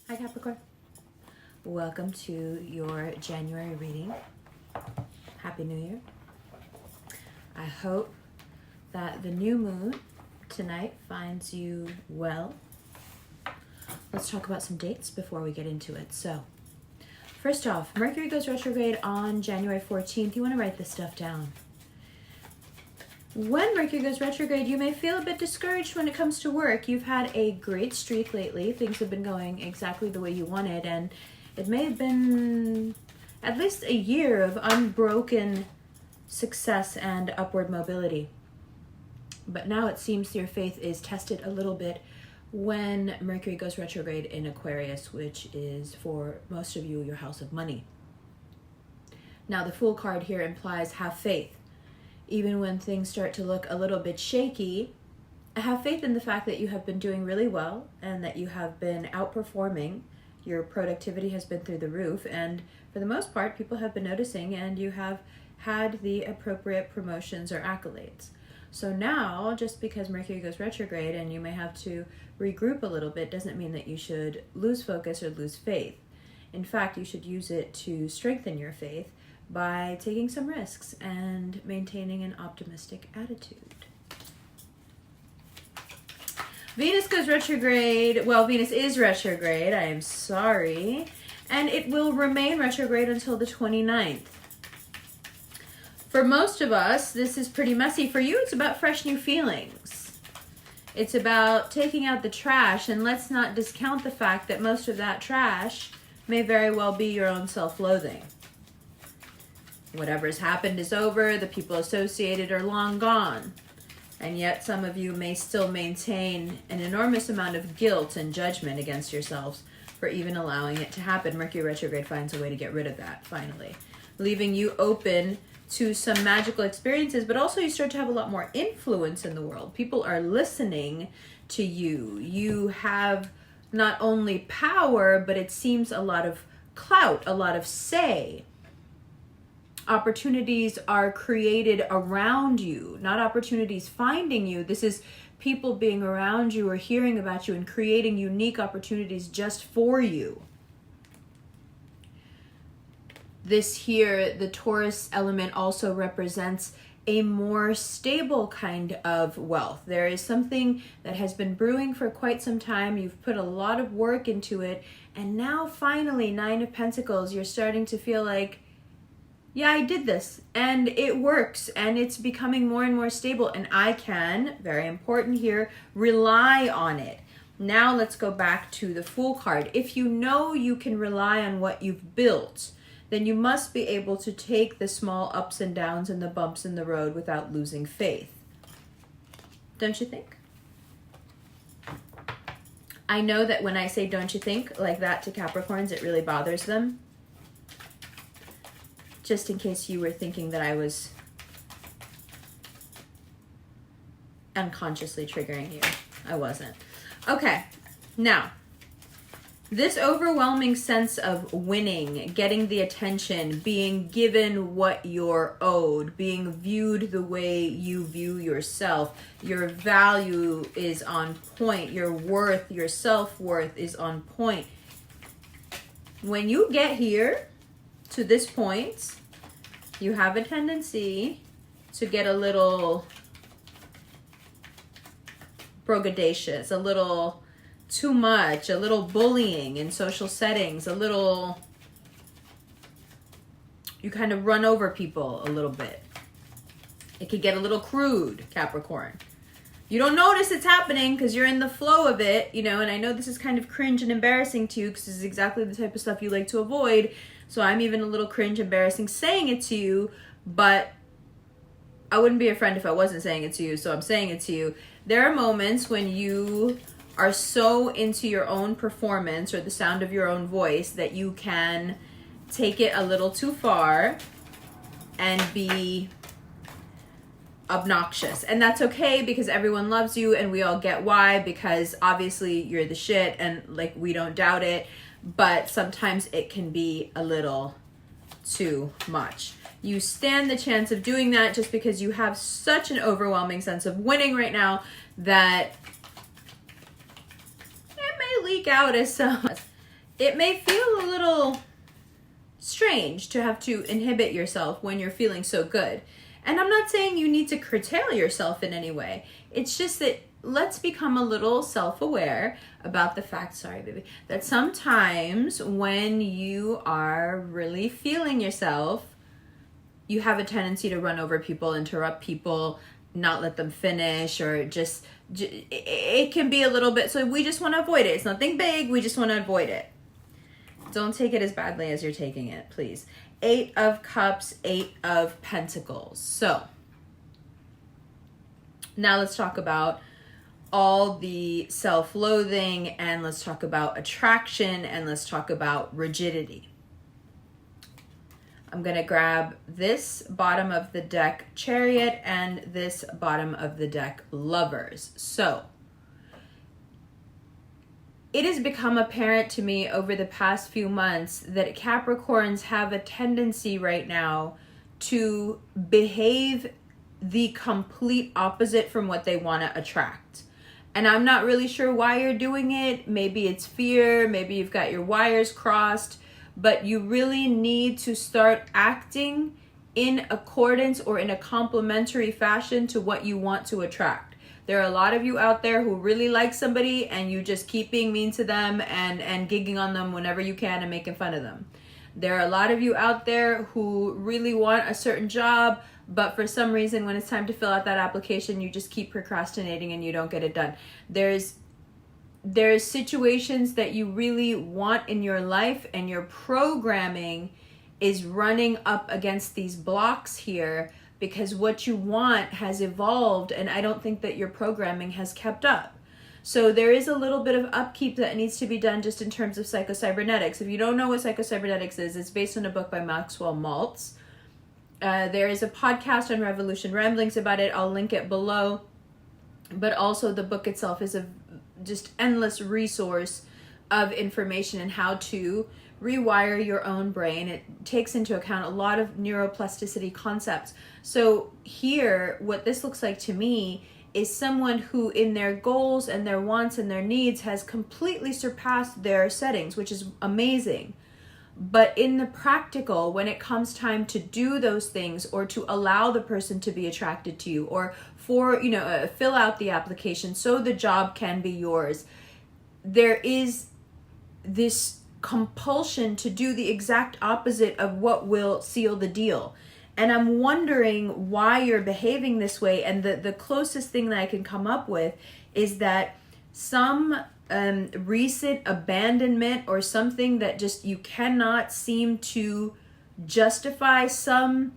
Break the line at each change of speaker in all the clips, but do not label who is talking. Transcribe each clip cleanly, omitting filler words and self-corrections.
Hi Capricorn. Welcome to your January reading. Happy New Year. I hope that the new moon tonight finds you well. Let's talk about some dates before we get into it. So, first off, Mercury goes retrograde on January 14th. You want to write this stuff down. When Mercury goes retrograde, you may feel a bit discouraged when it comes to work. You've had a great streak lately. Things have been going exactly the way you wanted, and it may have been at least a year of unbroken success and upward mobility. But now it seems your faith is tested a little bit when Mercury goes retrograde in Aquarius, which is, for most of you, your house of money. Now, the Fool card here implies have faith. Even when things start to look a little bit shaky, have faith in the fact that you have been doing really well and that you have been outperforming. Your productivity has been through the roof, and for the most part, people have been noticing, and you have had the appropriate promotions or accolades. So now, just because Mercury goes retrograde and you may have to regroup a little bit doesn't mean that you should lose focus or lose faith. In fact, you should use it to strengthen your faith by taking some risks and maintaining an optimistic attitude. Venus goes retrograde. Well, Venus is retrograde. I am sorry. And it will remain retrograde until the 29th. For most of us, this is pretty messy. For you, it's about fresh new feelings. It's about taking out the trash, and let's not discount the fact that most of that trash may very well be your own self-loathing. Whatever's happened is over. The people associated are long gone. And yet some of you may still maintain an enormous amount of guilt and judgment against yourselves for even allowing it to happen. Mercury retrograde finds a way to get rid of that, finally, leaving you open to some magical experiences, but also you start to have a lot more influence in the world. People are listening to you. You have not only power, but it seems a lot of clout, a lot of say. Opportunities are created around you, not opportunities finding you. This is people being around you or hearing about you and creating unique opportunities just for you. This here, the Taurus element, also represents a more stable kind of wealth. There is something that has been brewing for quite some time. You've put a lot of work into it. And now finally, Nine of Pentacles, you're starting to feel like, yeah, I did this and it works and it's becoming more and more stable, and I can, very important here, rely on it. Now let's go back to the Fool card. If you know you can rely on what you've built, then you must be able to take the small ups and downs and the bumps in the road without losing faith. Don't you think? I know that when I say don't you think like that to Capricorns, it really bothers them. Just in case you were thinking that I was unconsciously triggering you. I wasn't. Okay, now, this overwhelming sense of winning, getting the attention, being given what you're owed, being viewed the way you view yourself, your value is on point, your worth, your self-worth is on point. When you get here, to this point, you have a tendency to get a little braggadocious, a little too much, a little bullying in social settings, a little, you kind of run over people a little bit. It could get a little crude, Capricorn. You don't notice it's happening because you're in the flow of it, you know, and I know this is kind of cringe and embarrassing to you because this is exactly the type of stuff you like to avoid. So I'm even a little cringe, embarrassing saying it to you, but I wouldn't be a friend if I wasn't saying it to you, so I'm saying it to you. There are moments when you are so into your own performance or the sound of your own voice that you can take it a little too far and be obnoxious. And that's okay because everyone loves you and we all get why, because obviously you're the shit and like we don't doubt it. But sometimes it can be a little too much. You stand the chance of doing that just because you have such an overwhelming sense of winning right now that it may leak out as some. it may feel a little strange to have to inhibit yourself when you're feeling so good. And I'm not saying you need to curtail yourself in any way. It's just that let's become a little self-aware about the fact, sorry baby, that sometimes when you are really feeling yourself, you have a tendency to run over people, interrupt people, not let them finish, or just it can be a little bit, so we just want to avoid it. It's nothing big, we just want to avoid it. Don't take it as badly as you're taking it, please. 8 of Cups, 8 of Pentacles. So now let's talk about all the self-loathing, and let's talk about attraction, and let's talk about rigidity. I'm going to grab this bottom of the deck, Chariot, and this bottom of the deck, Lovers. So it has become apparent to me over the past few months that Capricorns have a tendency right now to behave the complete opposite from what they want to attract. And I'm not really sure why you're doing it. Maybe it's fear, maybe you've got your wires crossed, but you really need to start acting in accordance or in a complementary fashion to what you want to attract. There are a lot of you out there who really like somebody and you just keep being mean to them and gigging on them whenever you can and making fun of them. There are a lot of you out there who really want a certain job, but for some reason when it's time to fill out that application, you just keep procrastinating and you don't get it done. There's situations that you really want in your life, and your programming is running up against these blocks here because what you want has evolved, and I don't think that your programming has kept up. So there is a little bit of upkeep that needs to be done just in terms of psychocybernetics. If you don't know what psychocybernetics is, it's based on a book by Maxwell Maltz. There is a podcast on Revolution Ramblings about it. I'll link it below. But also the book itself is a just endless resource of information and how to rewire your own brain. It takes into account a lot of neuroplasticity concepts. So here, what this looks like to me is someone who in their goals and their wants and their needs has completely surpassed their settings, which is amazing. But in the practical, when it comes time to do those things or to allow the person to be attracted to you or for, fill out the application so the job can be yours, there is this compulsion to do the exact opposite of what will seal the deal. And I'm wondering why you're behaving this way. And the closest thing that I can come up with is that some recent abandonment or something that just you cannot seem to justify, some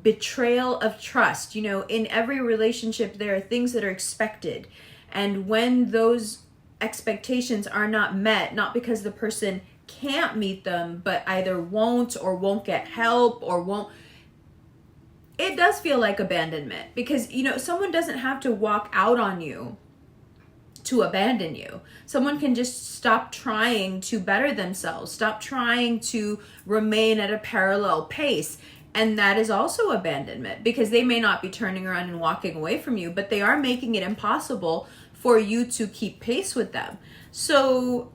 betrayal of trust. In every relationship there are things that are expected, and when those expectations are not met, not because the person can't meet them, but either won't get help or won't, it does feel like abandonment, because someone doesn't have to walk out on you to abandon you. Someone can just stop trying to better themselves, stop trying to remain at a parallel pace. And that is also abandonment, because they may not be turning around and walking away from you, but they are making it impossible for you to keep pace with them. So,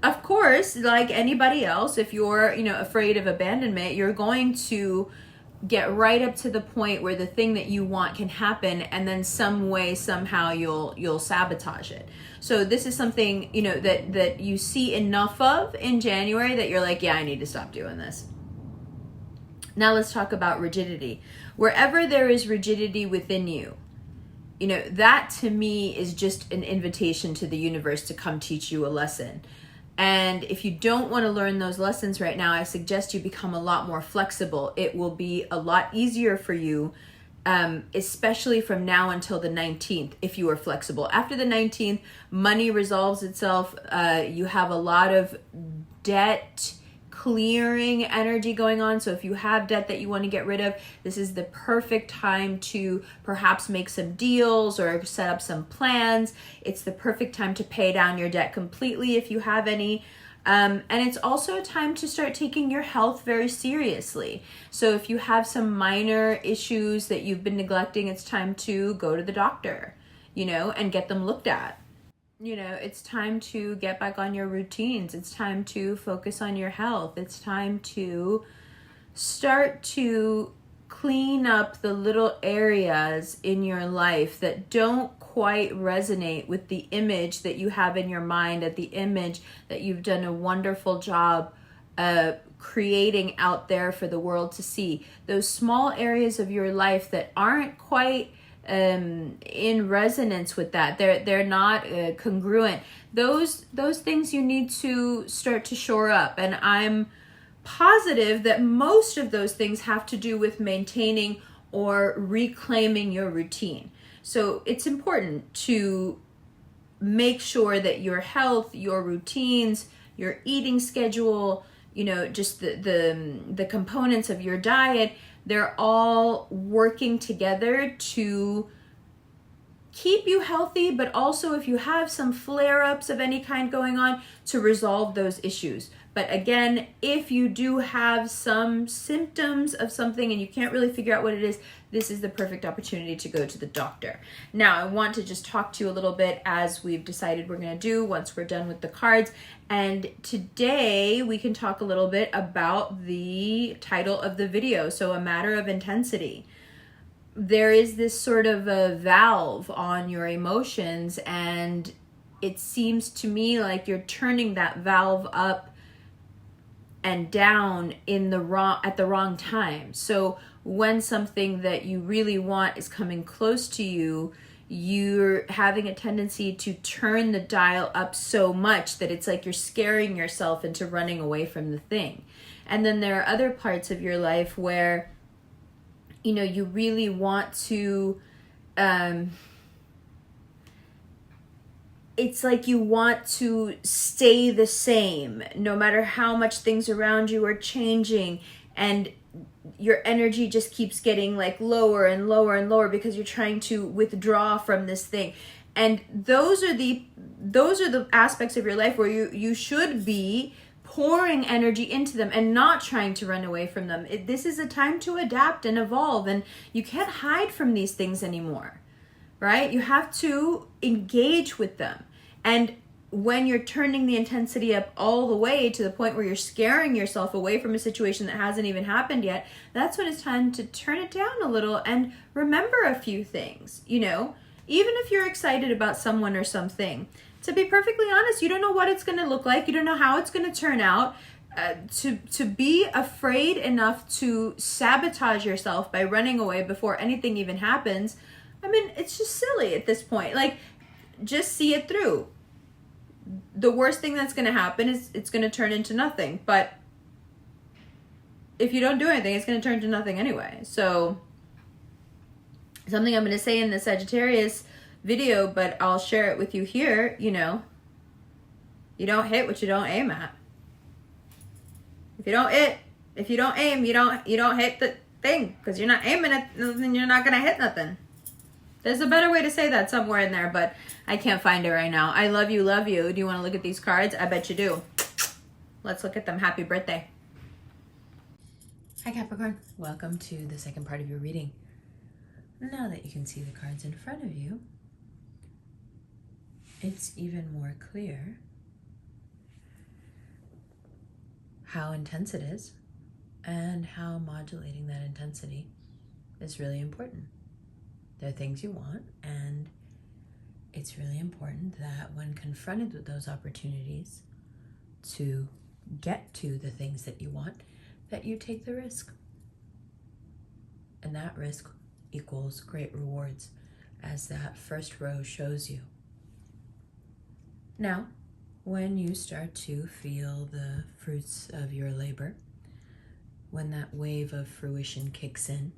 of course, like anybody else, if you're, afraid of abandonment, you're going to get right up to the point where the thing that you want can happen, and then some way, somehow you'll sabotage it. So this is something, that you see enough of in January that you're like, yeah, I need to stop doing this. Now let's talk about rigidity. Wherever there is rigidity within you, that to me is just an invitation to the universe to come teach you a lesson. And if you don't want to learn those lessons right now, I suggest you become a lot more flexible. It will be a lot easier for you, especially from now until the 19th, if you are flexible. After the 19th, money resolves itself. You have a lot of debt clearing energy going on. So if you have debt that you want to get rid of, this is the perfect time to perhaps make some deals or set up some plans. It's the perfect time to pay down your debt completely if you have any. And it's also a time to start taking your health very seriously. So if you have some minor issues that you've been neglecting, it's time to go to the doctor, and get them looked at. You know, it's time to get back on your routines. It's time to focus on your health. It's time to start to clean up the little areas in your life that don't quite resonate with the image that you have in your mind, at the image that you've done a wonderful job creating out there for the world to see. Those small areas of your life that aren't quite in resonance with that, they're not congruent. Those things you need to start to shore up, and I'm positive that most of those things have to do with maintaining or reclaiming your routine. So it's important to make sure that your health, your routines, your eating schedule, you know, just the components of your diet, they're all working together to keep you healthy, but also if you have some flare-ups of any kind going on, to resolve those issues. But again, if you do have some symptoms of something and you can't really figure out what it is, this is the perfect opportunity to go to the doctor. Now, I want to just talk to you a little bit, as we've decided we're going to do once we're done with the cards. And today we can talk a little bit about the title of the video, so a matter of intensity. There is this sort of a valve on your emotions, and it seems to me like you're turning that valve up and down at the wrong time. So when something that you really want is coming close to you, you're having a tendency to turn the dial up so much that it's like you're scaring yourself into running away from the thing. And then there are other parts of your life where, you know, you really want to, it's like you want to stay the same no matter how much things around you are changing, and your energy just keeps getting like lower and lower and lower because you're trying to withdraw from this thing. And those are the aspects of your life where you should be pouring energy into them and not trying to run away from them. This is a time to adapt and evolve, and you can't hide from these things anymore, right? You have to engage with them. And when you're turning the intensity up all the way to the point where you're scaring yourself away from a situation that hasn't even happened yet, that's when it's time to turn it down a little and remember a few things. You know, even if you're excited about someone or something, to be perfectly honest, you don't know what it's going to look like. You don't know how it's going to turn out. To be afraid enough to sabotage yourself by running away before anything even happens, I mean, it's just silly at this point. Like, just see it through. The worst thing that's going to happen is it's going to turn into nothing. But if you don't do anything, it's going to turn into nothing anyway. So, something I'm going to say in the Sagittarius video, but I'll share it with you here, you know, you don't hit what you don't aim at. If you don't aim, you don't hit the thing, because you're not aiming at nothing, you're not going to hit nothing. There's a better way to say that somewhere in there, but I can't find it right now. I love you, love you. Do you want to look at these cards? I bet you do. Let's look at them. Happy birthday. Hi, Capricorn. Welcome to the second part of your reading. Now that you can see the cards in front of you, it's even more clear how intense it is and how modulating that intensity is really important. There are things you want, and it's really important that when confronted with those opportunities to get to the things that you want, that you take the risk. And that risk equals great rewards, as that first row shows you. Now, when you start to feel the fruits of your labor, when that wave of fruition kicks in,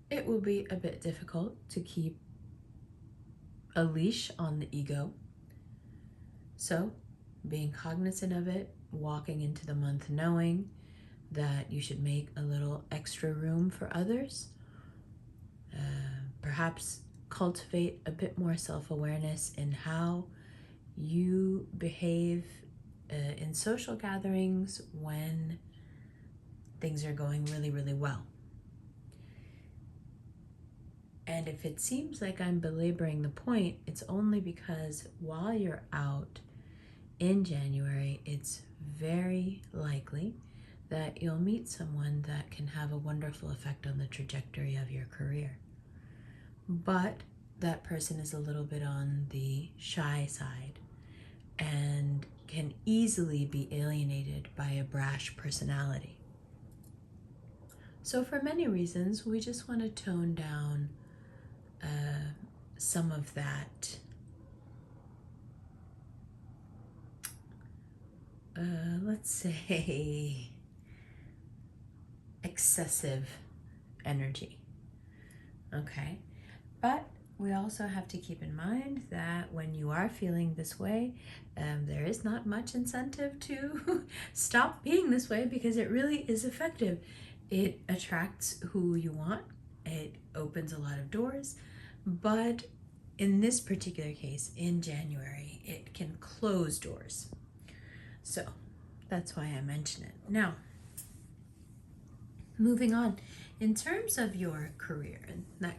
it will be a bit difficult to keep a leash on the ego. So, being cognizant of it, walking into the month knowing that you should make a little extra room for others, perhaps cultivate a bit more self-awareness in how you behave in social gatherings when things are going really, really well. And if it seems like I'm belaboring the point, it's only because while you're out in January, it's very likely that you'll meet someone that can have a wonderful effect on the trajectory of your career. But that person is a little bit on the shy side and can easily be alienated by a brash personality. So for many reasons, we just want to tone down some of that let's say excessive energy. Okay, but we also have to keep in mind that when you are feeling this way, there is not much incentive to stop being this way, because it really is effective. It attracts who you want, it opens a lot of doors, but in this particular case, in January, it can close doors. So that's why I mention it. Now, moving on, in terms of your career, that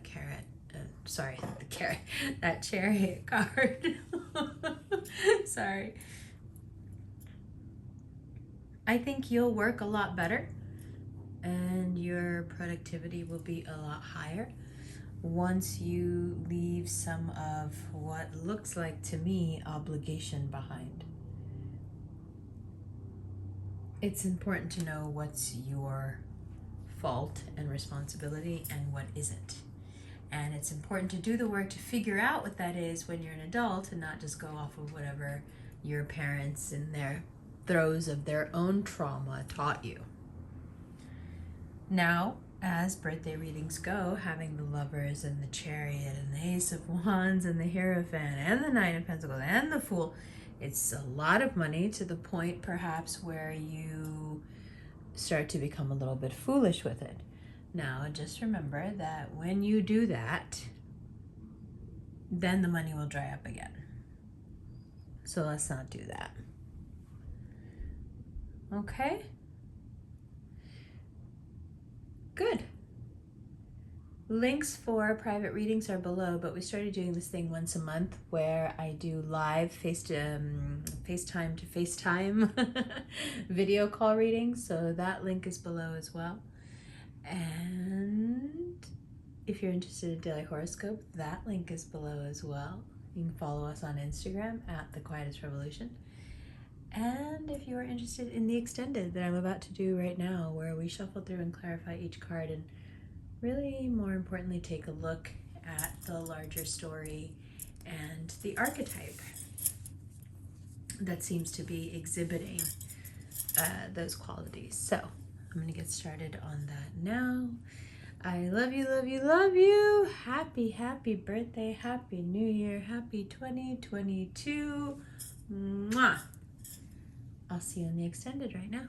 that chariot card. Sorry. I think you'll work a lot better and your productivity will be a lot higher once you leave some of what looks like to me obligation behind. It's important to know what's your fault and responsibility and what isn't. And it's important to do the work to figure out what that is when you're an adult and not just go off of whatever your parents in their throes of their own trauma taught you. Now, as birthday readings go, having the Lovers and the Chariot and the Ace of Wands and the Hierophant and the Nine of Pentacles and the Fool, it's a lot of money to the point perhaps where you start to become a little bit foolish with it. Now, just remember that when you do that, then the money will dry up again. So let's not do that. Okay? Good. Links for private readings are below, but we started doing this thing once a month where I do live FaceTime to FaceTime video call readings. So that link is below as well. And if you're interested in daily horoscope, that link is below as well. You can follow us on Instagram at The Quietest Revolution. And if you are interested in the extended that I'm about to do right now, where we shuffle through and clarify each card and really, more importantly, take a look at the larger story and the archetype that seems to be exhibiting those qualities. So I'm going to get started on that now. I love you, love you, love you. Happy, happy birthday. Happy New Year. Happy 2022. Mwah. I'll see you in the extended right now.